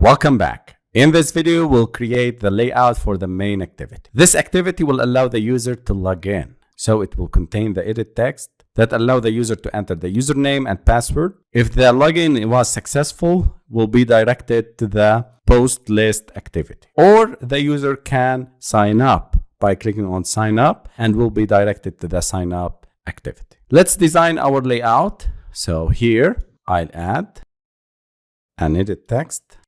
Welcome back. In this video, we'll create the layout for the main activity. This activity will allow the user to log in. So it will contain the edit text that allow the user to enter the username and password. If the login was successful, will be directed to the post list activity. Or the user can sign up by clicking on sign up and will be directed to the sign up activity. Let's design our layout. So here I'll add an edit text.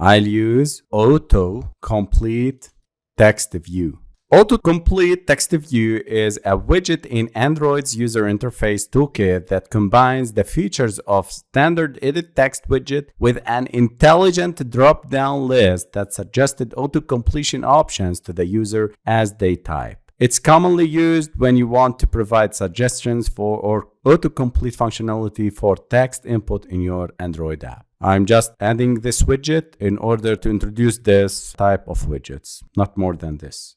I'll use autocomplete text view. Autocomplete text view is a widget in Android's user interface toolkit that combines the features of standard edit text widget with an intelligent drop-down list that suggested autocompletion options to the user as they type. It's commonly used when you want to provide suggestions for or autocomplete functionality for text input in your Android app. I'm just adding this widget in order to introduce this type of widgets, not more than this.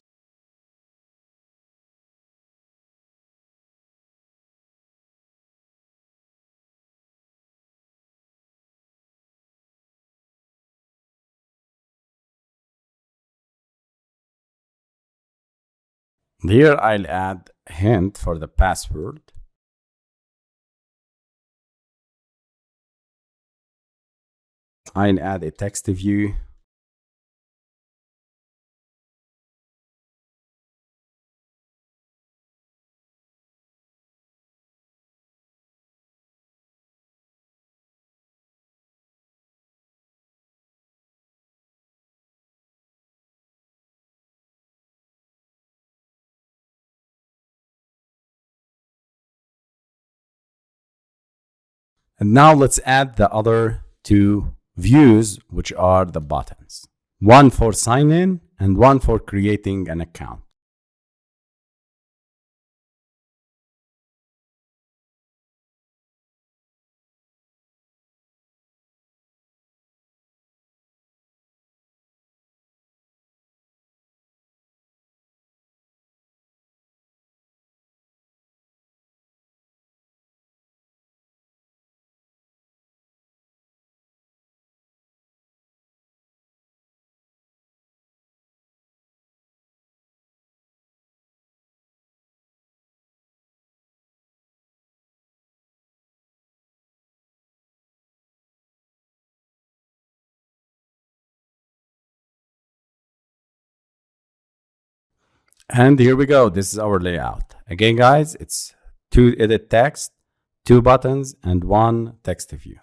Here I'll add a hint for the password. I'll add a text view. And now let's add the other two views, which are the buttons. One for sign in and one for creating an account. And here we go. This is our layout. Again, guys, it's 2 edit text, 2 buttons, and 1 text view.